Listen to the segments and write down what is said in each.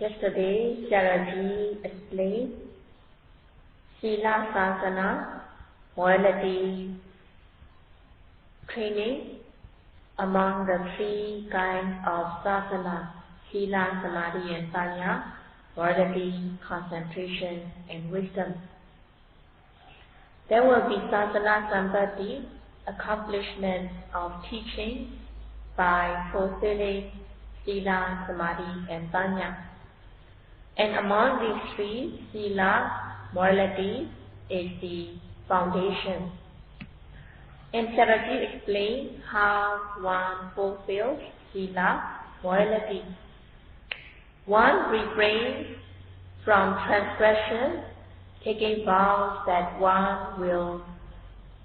Yesterday, Jaraji explained Sila Sasana, morality training among the three kinds of Sasana, Sila, Samadhi and Panya, morality, concentration and wisdom. There will be Sasana Sampati, accomplishment of teaching by fulfilling Sila, Samadhi and Panya. And among these three, Sila, morality, is the foundation. And Jaraji explained how one fulfills Sila, morality. One refrains from transgression, taking vows that one will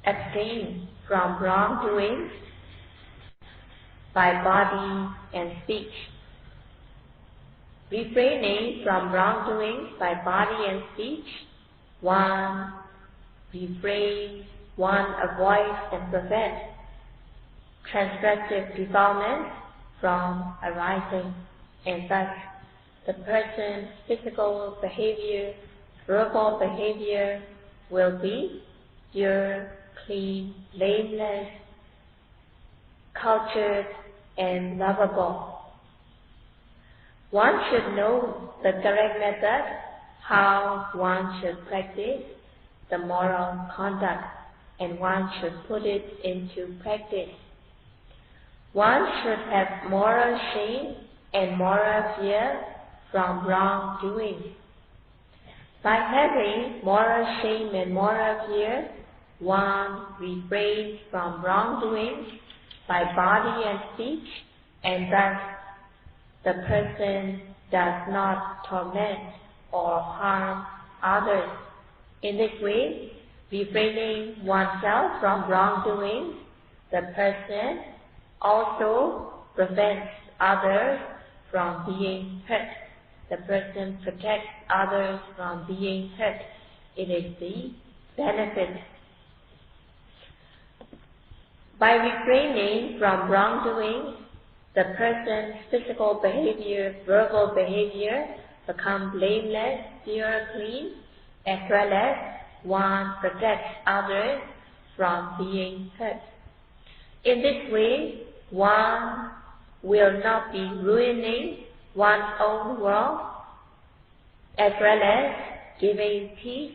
abstain from wrongdoing by body and speech. Refraining from wrongdoing by body and speech, one refrains, one avoids and prevents transgressive defilements from arising, and thus the person's physical behavior, verbal behavior will be pure, clean, blameless, cultured, and lovable. One should know the correct method, how one should practice the moral conduct, and one should put it into practice. One should have moral shame and moral fear from wrongdoing. By having moral shame and moral fear, one refrains from wrongdoing by body and speech, and thus the person does not torment or harm others. In this way, refraining oneself from wrongdoing, the person also prevents others from being hurt. The person protects others from being hurt. It is the benefit. By refraining from wrongdoing, the person's physical behavior, verbal behavior become blameless, pure, clean, as well as one protects others from being hurt. In this way, one will not be ruining one's own world, as well as giving peace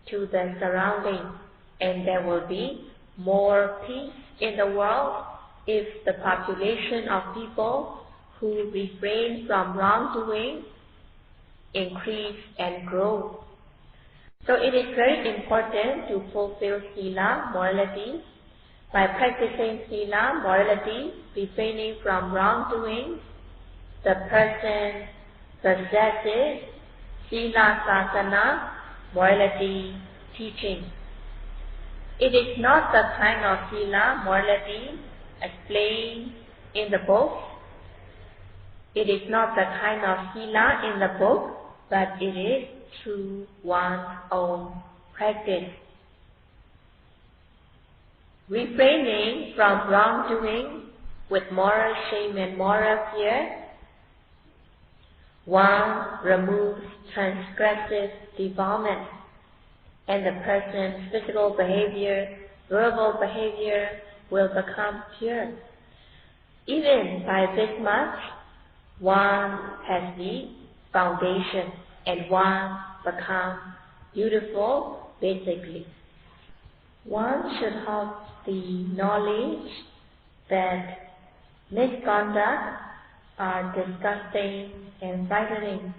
to the surroundings, and there will be more peace in the world if the population of people who refrain from wrongdoing increase and grow. So it is very important to fulfill Sila, morality. By practicing Sila, morality, refraining from wrongdoing, the person possesses Sila Sasana, morality teaching. It is not the kind of Sila, morality explained in the book. It is not the kind of Sila in the book, but it is through one's own practice. Refraining from wrongdoing with moral shame and moral fear, one removes transgressive defilement, and the person's physical behavior, verbal behavior will become pure. Even by this much, one has the foundation, and one becomes beautiful basically. One should have the knowledge that misconduct are disgusting and frightening.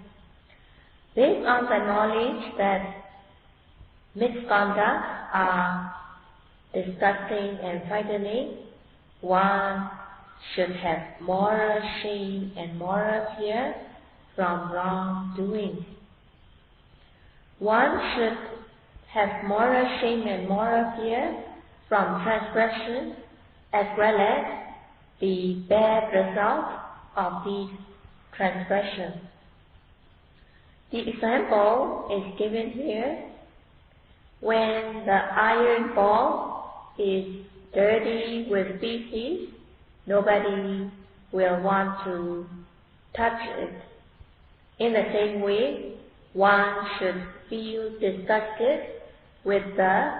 Based on the knowledge that misconduct are disgusting and frightening, one should have moral shame and moral fear from wrongdoing. One should have moral shame and moral fear from transgression, as well as the bad result of these transgressions. The example is given here. When the iron ball is dirty with feces, nobody will want to touch it. In the same way, one should feel disgusted with the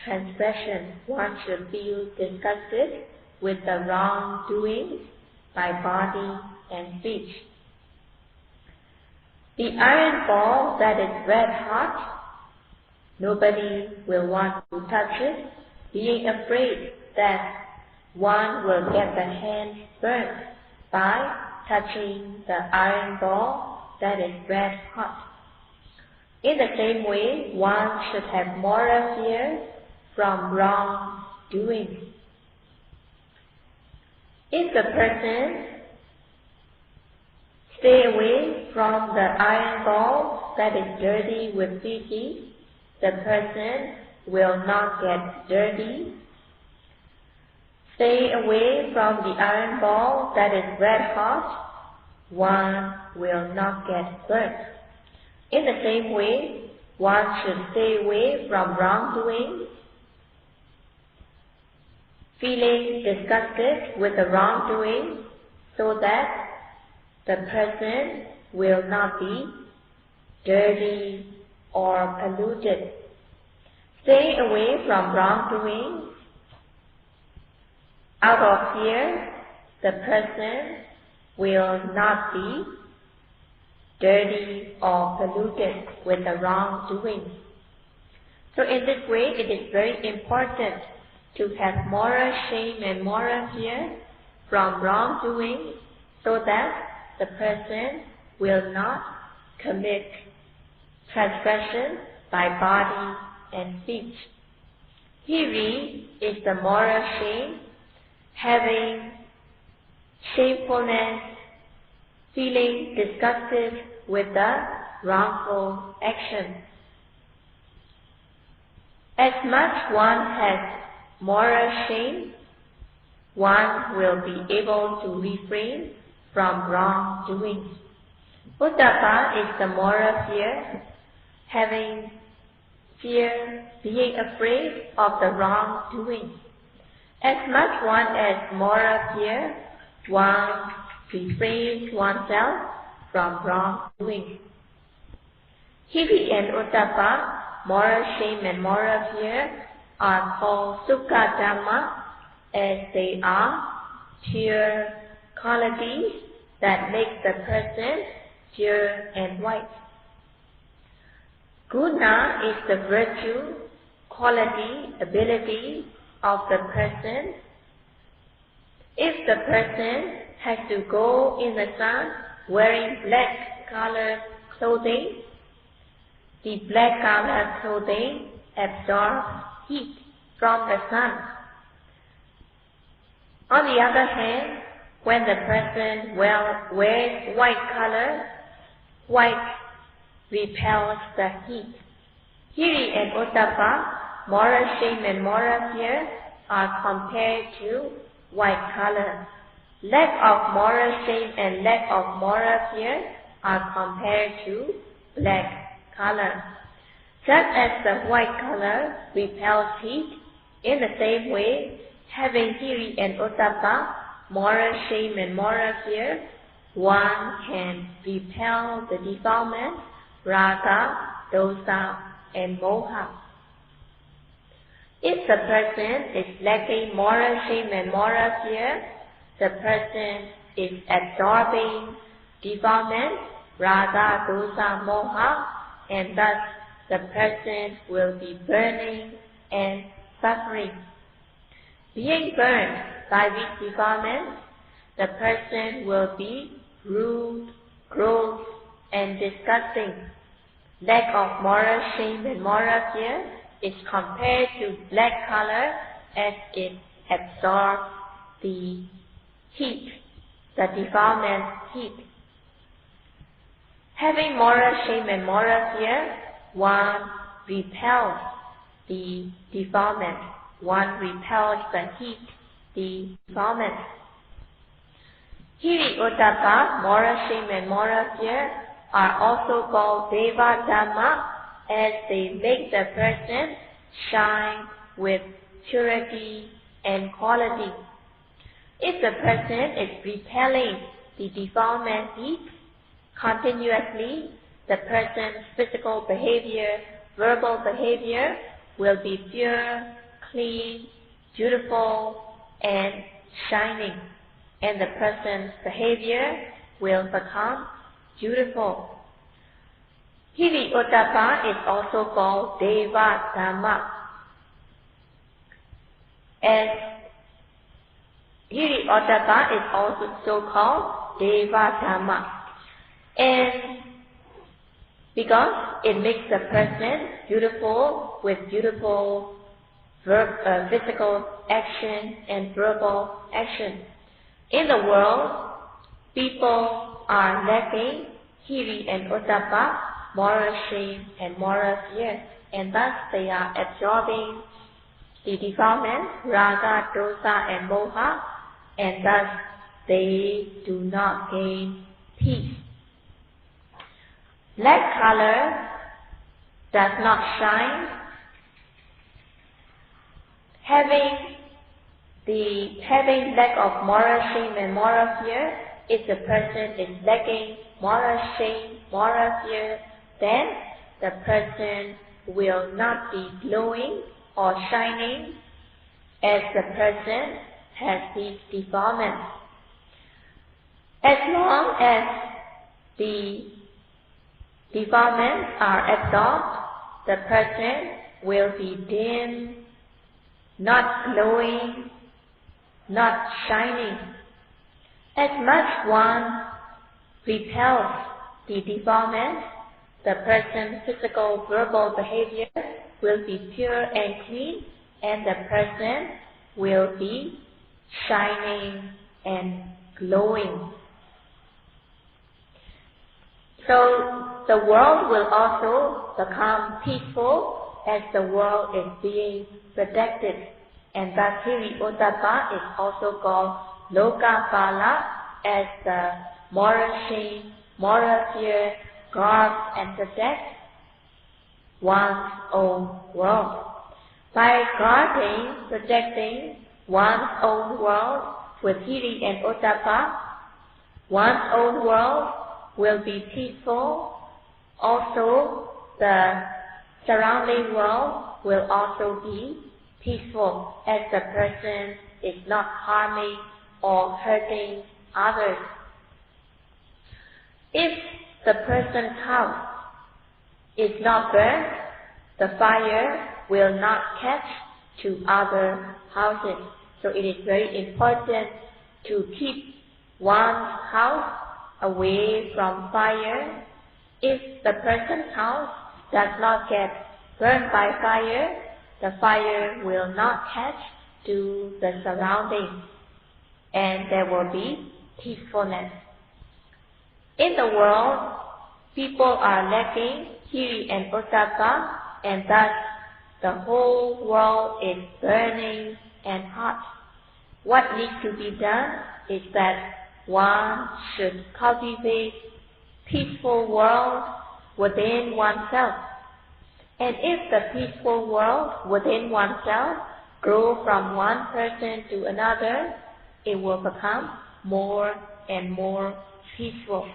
transgression. One should feel disgusted with the wrongdoing by body and speech. The iron ball that is red hot, nobody will want to touch it, being afraid that one will get the hand burnt by touching the iron ball that is red hot. In the same way, one should have moral fear from wrongdoing. If the person stay away from the iron ball that is dirty with feces, the person will not get dirty. Stay away from the iron ball that is red hot, one will not get burnt. In the same way, one should stay away from wrongdoing, feeling disgusted with the wrongdoing, so that the person will not be dirty or polluted. Stay away from wrongdoing. Out of fear, the person will not be dirty or polluted with the wrongdoing. So in this way, it is very important to have moral shame and moral fear from wrongdoing, so that the person will not commit transgression by body and speech. Hiri is the moral shame, having shamefulness, feeling disgusted with the wrongful action. As much one has moral shame, one will be able to refrain from wrongdoing. Uttapa is the moral fear, having fear, being afraid of the wrongdoing. As much one has moral fear, one refrains oneself from wrongdoing. Hiri and Uttapa, moral shame and moral fear, are called Sukkadhamma, as they are pure qualities that make the person pure and white. Guna is the virtue, quality, ability of the person. If the person has to go in the sun wearing black colored clothing, the black colored clothing absorbs heat from the sun. On the other hand, when the person wears white color, white repels the heat. Hiri and Uttapa, moral shame and moral fear, are compared to white color. Lack of moral shame and lack of moral fear are compared to black color. Just as the white color repels heat, in the same way, having Hiri and Uttapa, moral shame and moral fear, one can repel the defilement, raga, dosa, and moha. If the person is lacking moral shame and moral fear, the person is absorbing defilement, raga, dosa, moha, and thus the person will be burning and suffering. Being burned by these defilements, the person will be rude, gross, and disgusting. Lack of moral shame and moral fear is compared to black color, as it absorbs the heat, the defilement heat. Having moral shame and moral fear, one repels the defilement, one repels the heat, the defilement. Hiri Uttapa, moral shame and moral fear, are also called Deva Dhamma, as they make the person shine with purity and quality. If the person is repelling the defilement heat, continuously, the person's physical behavior, verbal behavior will be pure, clean, beautiful, and shining. And the person's behavior will become beautiful. Hiri-ottappa is also called Deva Dhamma. And Hiri-ottappa is also called Deva Dhamma. And because it makes the person beautiful with beautiful physical action and verbal action. In the world, people are lacking hiri and ottappa, moral shame and moral fear, and thus they are absorbing the defilements, raga, dosa and moha, and thus they do not gain peace. Black color does not shine. Having lack of moral shame and moral fear, if the person is lacking moral shame, moral fear, then the person will not be glowing or shining as the person has these defilements. As long as the defilements are absorbed, the person will be dim, not glowing, not shining. As much one repels the defilements, the person's physical, verbal behavior will be pure and clean, and the person will be shining and glowing. So the world will also become peaceful as the world is being protected. And thus Hiri-ottappa is also called Lokapala, as the moral shame, moral fear guards and protects one's own world. By guarding, protecting one's own world with Hiri and Ottappa, one's own world will be peaceful. Also, the surrounding world will also be peaceful, as the person is not harming or hurting others. If the person's house is not burned, the fire will not catch to other houses. So it is very important to keep one's house away from fire. If the person's house does not get burned by fire, the fire will not catch to the surroundings, and there will be peacefulness. In the world, people are lacking hiri and ottappa, and thus the whole world is burning and hot. What needs to be done is that one should cultivate peaceful world within oneself. And if the peaceful world within oneself grows from one person to another, it will become more and more peaceful.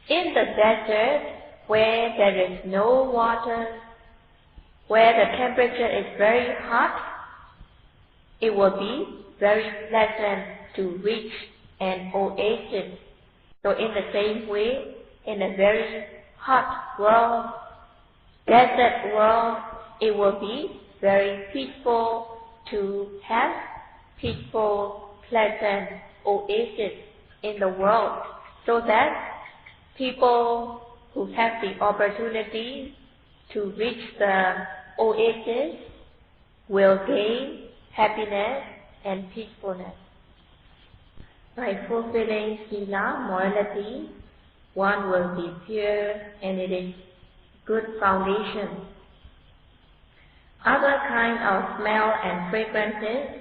In the desert, where there is no water, where the temperature is very hot, it will be very pleasant to reach an oasis. So in the same way, in a very hot world, desert world, it will be very peaceful to have peaceful, pleasant oasis in the world, so that people who have the opportunity to reach the oasis will gain happiness and peacefulness. By fulfilling sila, morality, one will be pure, and it is good foundation. Other kinds of smell and fragrances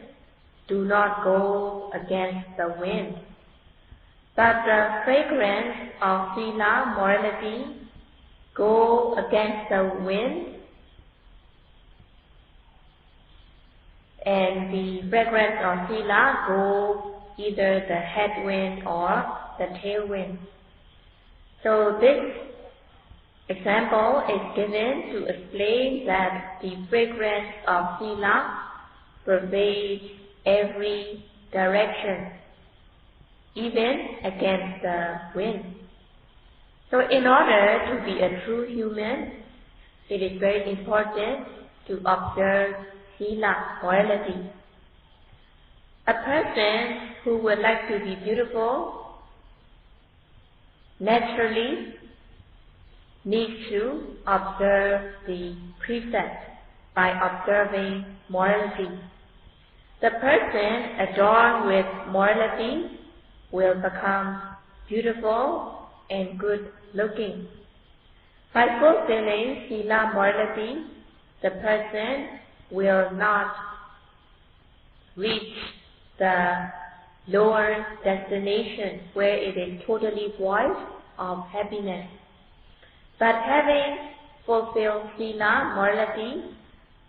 do not go against the wind, but the fragrance of sila, morality, go against the wind, and the fragrance of sila go either the headwind or the tailwind. So this example is given to explain that the fragrance of sila pervades every direction, even against the wind. So in order to be a true human, it is very important to observe sila, morality. A person who would like to be beautiful naturally needs to observe the precepts by observing morality. The person adorned with morality will become beautiful and good looking. By fulfilling sila, morality, the person will not reach the lower destination where it is totally void of happiness. But having fulfilled sila, morality,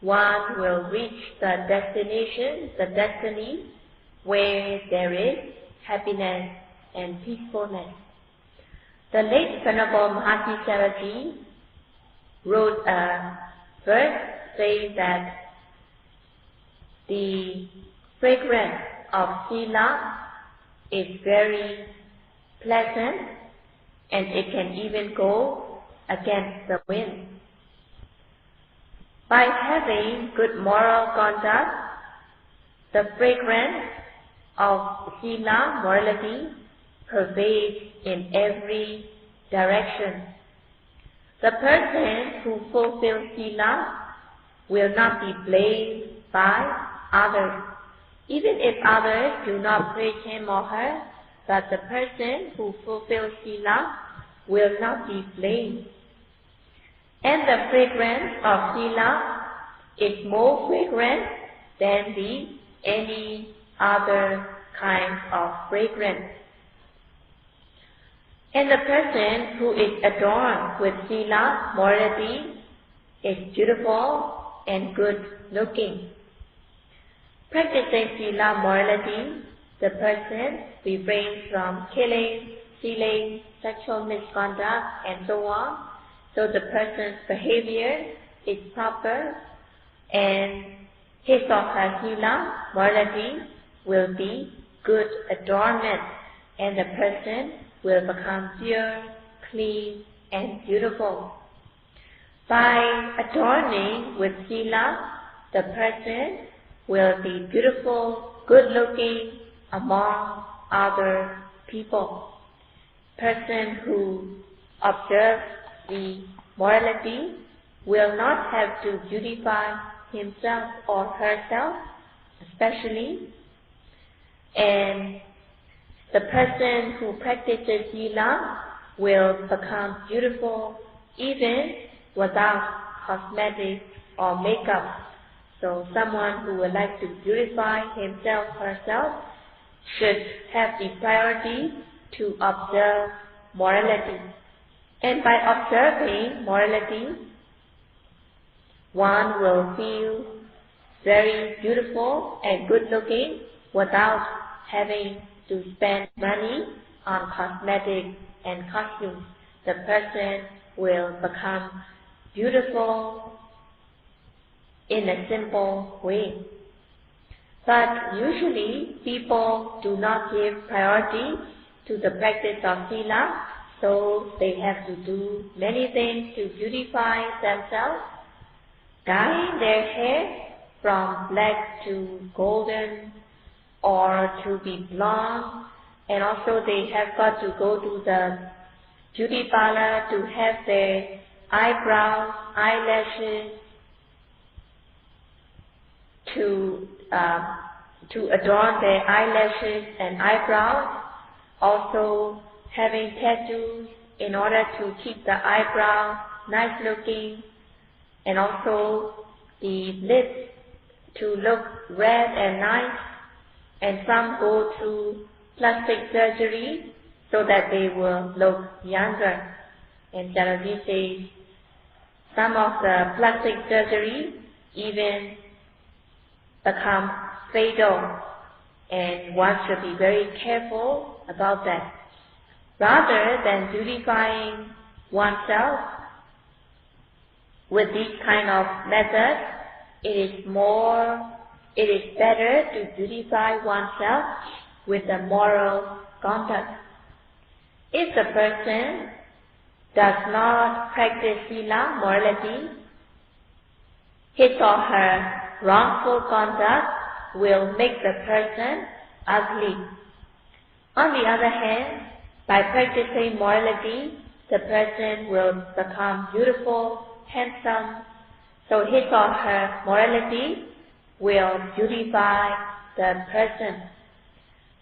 one will reach the destination, the destiny, where there is happiness and peacefulness. The late Venerable Mahasi Saraji wrote a verse saying that the fragrance of sila is very pleasant and it can even go against the wind. By having good moral conduct, the fragrance of sila, morality, pervades in every direction. The person who fulfills sila will not be blamed by others, even if others do not praise him or her, but the person who fulfills sila will not be blamed. And the fragrance of sila is more fragrant than any other kind of fragrance. And the person who is adorned with sila, morality, is beautiful and good looking. Practicing sila, morality, the person refrains from killing, stealing, sexual misconduct, and so on. So the person's behavior is proper, and his or her sila, morality, will be good adornment, and the person will become pure, clean, and beautiful. By adorning with sila, the person will be beautiful, good looking among other people. Person who observes the morality will not have to beautify himself or herself especially, and the person who practices sila will become beautiful even without cosmetics or makeup. So someone who would like to beautify himself or herself should have the priority to observe morality. And by observing morality, one will feel very beautiful and good looking without having to spend money on cosmetics and costumes. The person will become beautiful in a simple way. But usually people do not give priority to the practice of sila, so they have to do many things to beautify themselves, dyeing their hair from black to golden or to be blonde, and also they have got to go to the beauty parlor to have their eyebrows, eyelashes, to adorn their eyelashes and eyebrows, also having tattoos in order to keep the eyebrow nice looking, and also the lips to look red and nice, and some go through plastic surgery so that they will look younger. And Saraji says some of the plastic surgery even become fatal, and one should be very careful about that. Rather than beautifying oneself with these kind of methods, it is better to beautify oneself with the moral conduct. If the person does not practice sila, morality, his or her wrongful conduct will make the person ugly. On the other hand, by practicing morality, the person will become beautiful, handsome, so his or her morality will beautify the person.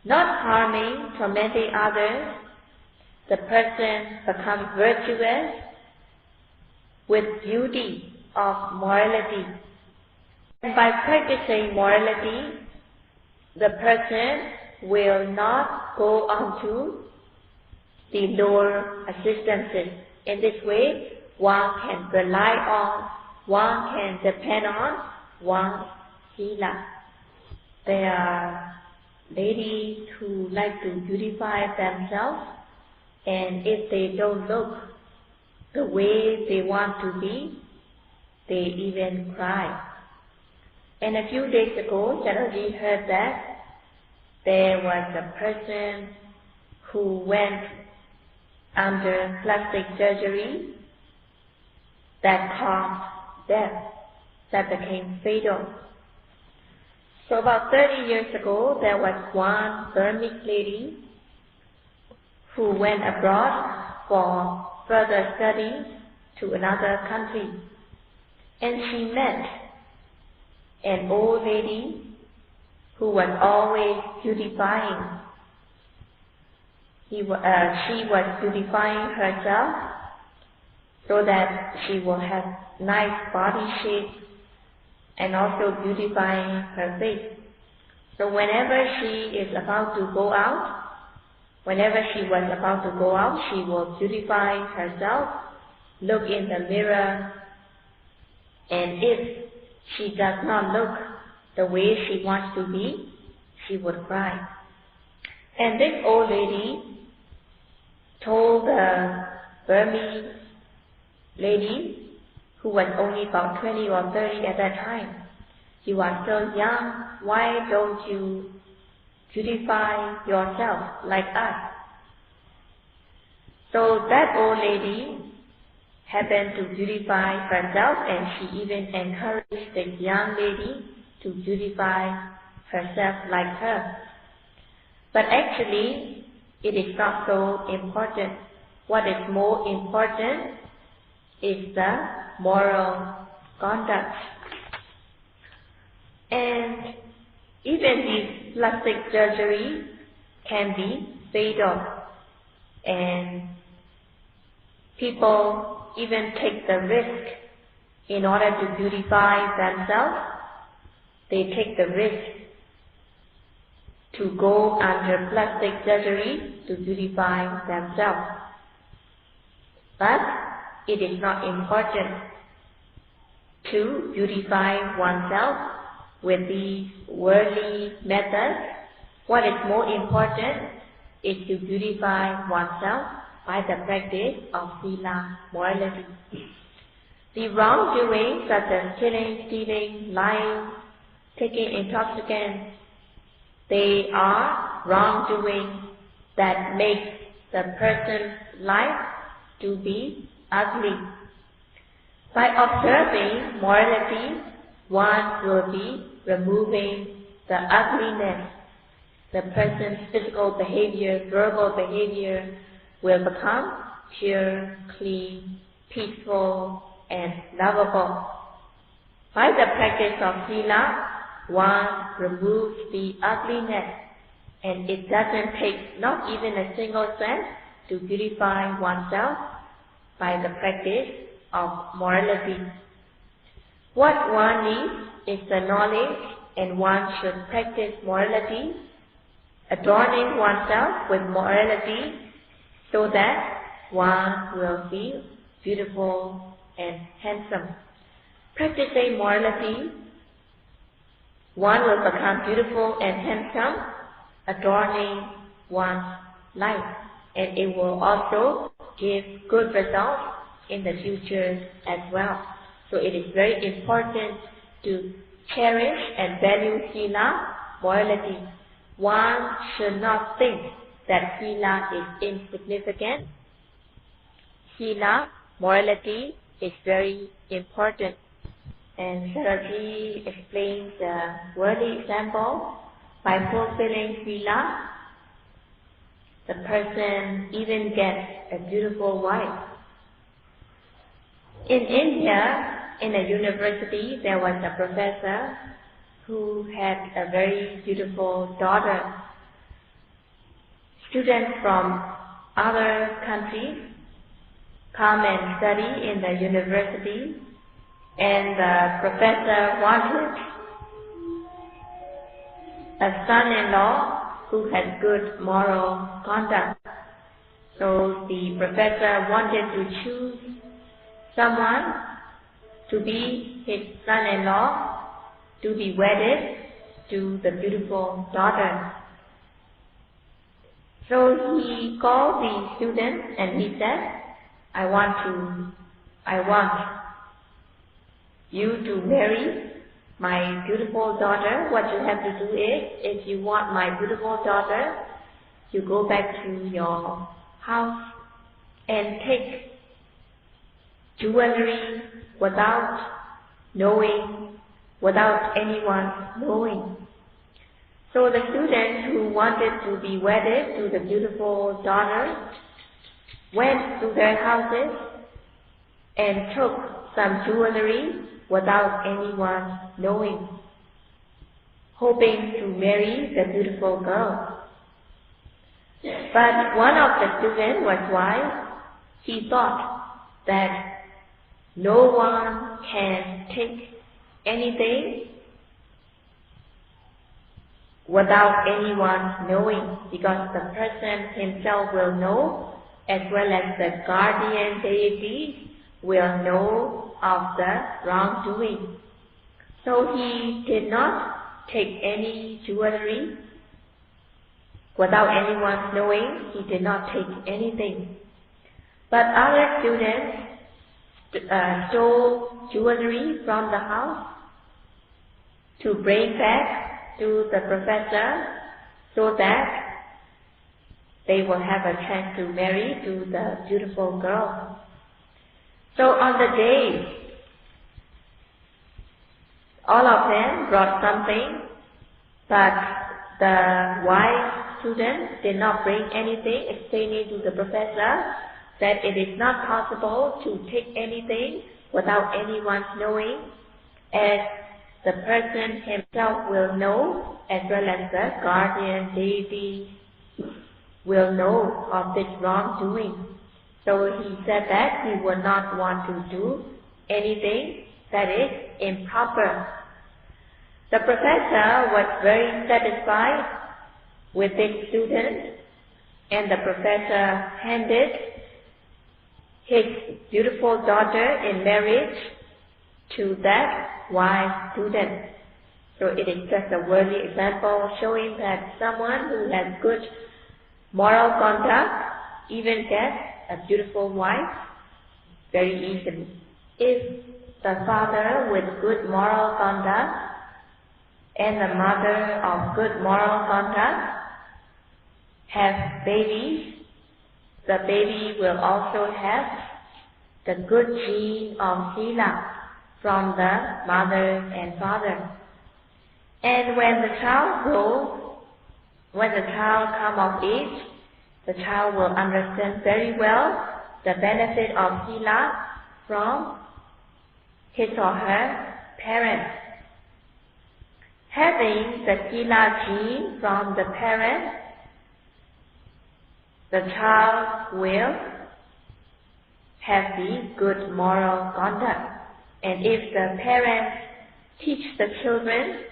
Not harming, tormenting others, the person becomes virtuous with beauty of morality. And by practicing morality, the person will not go on to the lower existences. In this way, one can rely on, one can depend on one's sila. There are ladies who like to beautify themselves, and if they don't look the way they want to be, they even cry. And a few days ago, Sayadaw heard that there was a person who went under plastic surgery that caused death, that became fatal. So about 30 years ago, there was one Burmese lady who went abroad for further studies to another country. And she met an old lady who was always beautifying. She was beautifying herself so that she will have nice body shape and also beautifying her face. So whenever she is about to go out, she will beautify herself, look in the mirror, and if she does not look the way she wants to be, she would cry. And this old lady told the Burmese lady, who was only about 20 or 30 at that time, "You are so young, why don't you beautify yourself like us?" So that old lady happened to beautify herself, and she even encouraged the young lady to beautify herself like her. But actually, it is not so important. What is more important is the moral conduct. And even these plastic surgery can be fatal, and people even take the risk in order to beautify themselves. They take the risk to go under plastic surgery to beautify themselves. But it is not important to beautify oneself with these worldly methods. What is more important is to beautify oneself by the practice of sila, morality. The wrongdoing such as killing, stealing, lying, taking intoxicants, they are wrongdoing that make the person's life to be ugly. By observing morality, one will be removing the ugliness. The person's physical behavior, verbal behavior will become pure, clean, peaceful, and lovable. By the practice of sila, one removes the ugliness, and it doesn't take not even a single cent to beautify oneself by the practice of morality. What one needs is the knowledge, and one should practice morality, adorning oneself with morality, so that one will feel beautiful and handsome. Practicing morality, one will become beautiful and handsome, adorning one's life. and it will also give good results in the future as well. So it is very important to cherish and value sila, morality. One should not think that sila is insignificant. Sila, morality, is very important. And Saraji explains the worthy example. By fulfilling sila, the person even gets a beautiful wife. In India, in a university, there was a professor who had a very beautiful daughter. Students from other countries come and study in the university, and the professor wanted a son-in-law who had good moral conduct. So the professor wanted to choose someone to be his son-in-law, to be wedded to the beautiful daughter. So he called the students and he said, I want you to marry my beautiful daughter. What you have to do is, if you want my beautiful daughter, you go back to your house and take jewelry without anyone knowing. So the students who wanted to be wedded to the beautiful daughter went to their houses and took some jewelry without anyone knowing, hoping to marry the beautiful girl. But one of the students was wise. He thought that no one can take anything without anyone knowing, because the person himself will know, as well as the guardian deity will know of the wrongdoing. So he did not take any jewelry without anyone knowing. He did not take anything. But other students stole jewelry from the house to bring back to the professor so that they will have a chance to marry to the beautiful girl. So on the day, all of them brought something, but the wise student did not bring anything, explaining to the professor that it is not possible to take anything without anyone knowing, as the person himself will know, as well as the guardian deity will know of this wrongdoing. So he said that he would not want to do anything that is improper. The professor was very satisfied with this student, and the professor handed his beautiful daughter in marriage to that wise student. So it is just a worthy example showing that someone who has good moral conduct even gets a beautiful wife very easily. If the father with good moral conduct and the mother of good moral conduct have babies, the baby will also have the good gene of sila from the mother and father. And when the child grows, when the child comes of age, the child will understand very well the benefit of sila from his or her parents. Having the sila gene from the parents, the child will have the good moral conduct. And if the parents teach the children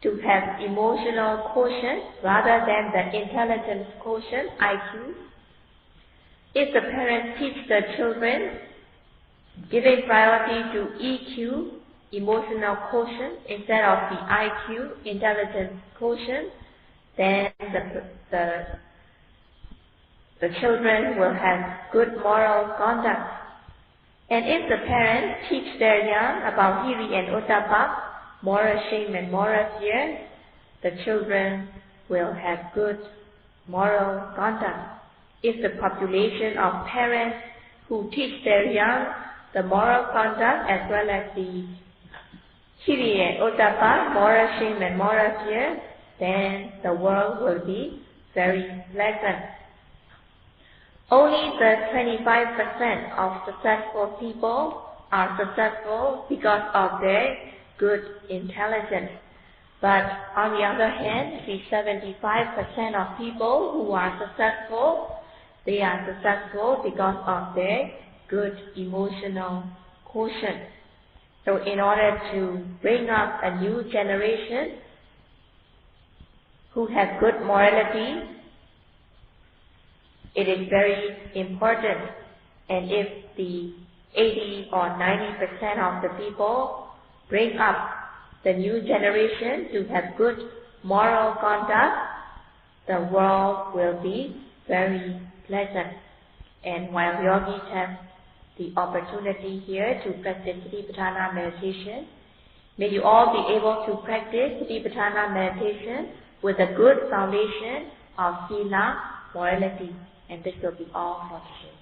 to have emotional quotient rather than the intelligence quotient, IQ, if the parents teach the children giving priority to EQ, emotional quotient, instead of the IQ, intelligence quotient, then the the children will have good moral conduct. And if the parents teach their young about hiri and ottappa, moral shame and moral fear, the children will have good moral conduct. If the population of parents who teach their young the moral conduct as well as the hiri and ottappa, moral shame and moral fear, then the world will be very pleasant. Only the 25% of successful people are successful because of their good intelligence. But on the other hand, the 75% of people who are successful, they are successful because of their good emotional quotient. So in order to bring up a new generation who have good morality, it is very important. And if the 80 or 90% of the people bring up the new generation to have good moral conduct, the world will be very pleasant. And while yogis have the opportunity here to practice Vipassana meditation, may you all be able to practice Vipassana meditation with a good foundation of sila, morality. And this will be all for today.